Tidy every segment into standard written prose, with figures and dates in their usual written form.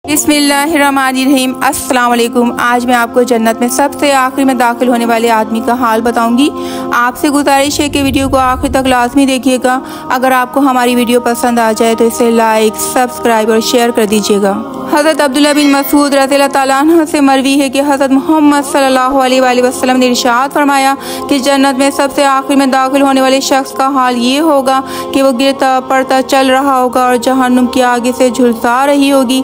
बिस्मिल्लाहिर्रहमानिर्रहीम। अस्सलाम वालेकुम। आज मैं आपको जन्नत में सबसे आखिरी में दाखिल होने वाले आदमी का हाल बताऊंगी। आपसे गुजारिश है कि वीडियो को आखिर तक लाजमी देखिएगा। अगर आपको हमारी वीडियो पसंद आ जाए तो इसे लाइक, सब्सक्राइब और शेयर कर दीजिएगा। हज़रत अब्दुल्लाह बिन मसूद रज़ियल्लाहु ताला अन्हु से मरवी है कि हज़रत मोहम्मद सल्लल्लाहु अलैहि वसल्लम ने इरशाद फरमाया कि जन्नत में सबसे आखिर में दाखिल होने वाले शख्स का हाल ये होगा कि वो गिरता पड़ता चल रहा होगा और जहन्नुम की आगे से झुलसा रही होगी।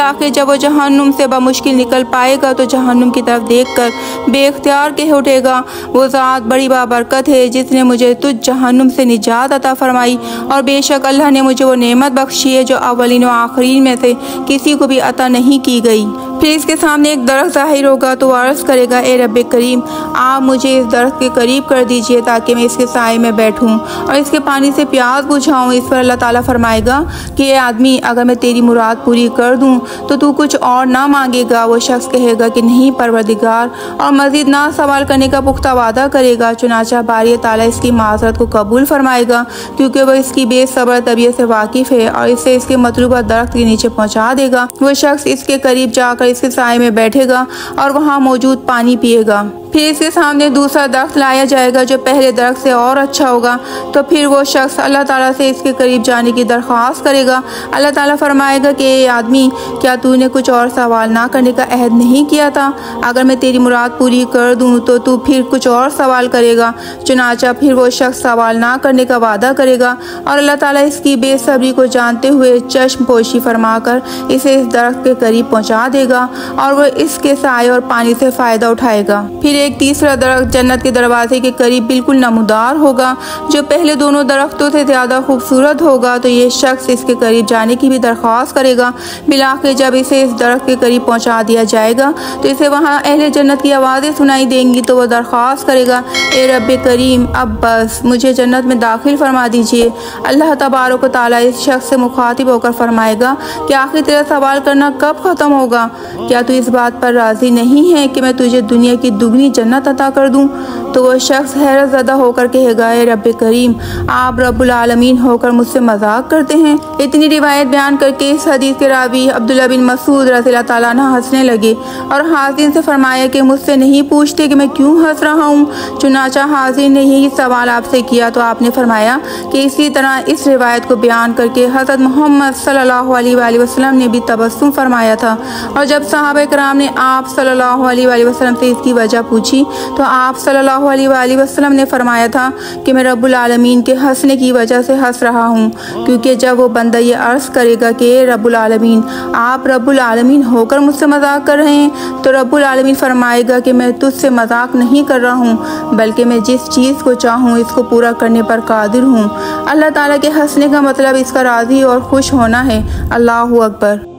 फिर जब वो जहन्नुम से बमुश्किल निकल पाएगा तो जहन्नुम की तरफ देखकर बेख्तियार कह उठेगा, वो ज़ात बड़ी बाबरकत है जिसने मुझे तुझ जहन्नुम से निजात अता फरमाई, और बेशक अल्लाह ने मुझे वो नेमत बख्शी है जो अव्वलीन व आखिरीन में से किसी को भी अता नहीं की गई। फिर इसके सामने एक दरख्त ज़ाहिर होगा तो अर्ज़ करेगा, ए रब्बे करीम, आप मुझे इस दरख्त के करीब कर दीजिए ताकि मैं इसके साए में बैठूं और इसके पानी से प्यास बुझाऊं। इस पर अल्लाह ताला फरमाएगा कि ए आदमी, अगर मैं तेरी मुराद पूरी कर दूं तो तू कुछ और ना मांगेगा। वो शख्स कहेगा कि नहीं परवरदिगार, और मज़ीद ना सवाल करने का पुख्ता वादा करेगा। चुनाचा बारी ताला इसकी माज़रत को कबूल फरमाएगा क्योंकि वह इसकी बेसब्र तबीयत से वाकिफ़ है और इसे इसके मतलूबा दरख्त के नीचे पहुँचा देगा। वो शख्स इसके करीब जाकर इसके साए में बैठेगा और वहाँ मौजूद पानी पिएगा। फिर इसके सामने दूसरा दरख्त लाया जाएगा जो पहले दरख्त से और अच्छा होगा। तो फिर वो शख्स अल्लाह ताला से इसके करीब जाने की दरख्वास्त करेगा। अल्लाह ताला फरमाएगा कि ए आदमी, क्या तूने कुछ और सवाल ना करने का अहद नहीं किया था? अगर मैं तेरी मुराद पूरी कर दूं तो तू फिर कुछ और सवाल करेगा। चुनाचा फिर वो शख्स सवाल ना करने का वादा करेगा और अल्लाह ताला इसकी बेसब्री को जानते हुए चश्म पोशी फरमाकर इसे इस दरख्त के करीब पहुँचा देगा और वो इसके साए और पानी से फ़ायदा उठाएगा। फिर एक तीसरा दरख्त जन्नत के दरवाजे के करीब बिल्कुल नमूदार होगा जो पहले दोनों दरख्तों से ज़्यादा खूबसूरत होगा। तो ये शख्स इसके करीब जाने की भी दरख्वास्त करेगा। बिलाखिर जब इसे इस दरख्त के करीब पहुंचा दिया जाएगा तो इसे वहां अहले जन्नत की आवाज़ें सुनाई देंगी। तो वह दरख्वास्त करेगा, ए रब्बे करीम, अब बस मुझे जन्नत में दाखिल फरमा दीजिए। अल्लाह तबारक व तआला इस शख्स से मुखातिब होकर फरमाएगा कि आखिर तेरा सवाल करना कब ख़त्म होगा? क्या तू इस बात पर राज़ी नहीं है कि मैं तुझे दुनिया की दुगनी जन्नत अता कर दूं? तो वह शख्स हैरत ज़दा होकर कहेगा, ए रब्बे करीम, आप रब्बुल आलमीन होकर मुझसे मजाक करते हैं। इतनी रिवायत बयान करके इस हदीस के रावी अब्दुल्लाह बिन मसूद रज़ियल्लाहु ताला अन्हु हंसने लगे और हाज़िन से फरमाया कि मुझसे नहीं पूछते कि मैं क्यों हंस रहा हूँ। चुनाचा हाज़िन ने यही सवाल आपसे किया तो आपने फरमाया कि इसी तरह इस रिवायत को बयान करके हज़रत मोहम्मद सल्लल्लाहु अलैहि वसल्लम ने भी तबस्सुम फरमाया था। और जब सहाबा कराम ने आप सल्लल्लाहु अलैहि वसल्लम से इसकी वजह पूछी तो आप सल्लल्लाहु अलैहि वसल्लम ने फरमाया था कि मैं रब्बुल आलमीन के हंसने की वजह से हंस रहा हूँ, क्योंकि जब वो बंदा ये अर्ज़ करेगा कि ए रब्बुल आलमीन, आप रब्बुल आलमीन होकर मुझसे मजाक कर रहे हैं, तो रब्बुल आलमीन फरमाएगा कि मैं तुझसे मजाक नहीं कर रहा हूँ, बल्कि मैं जिस चीज़ को चाहूँ इसको पूरा करने पर कादिर हूँ। अल्लाह ताला के हंसने का मतलब इसका राज़ी और खुश होना है। अल्लाहु अकबर।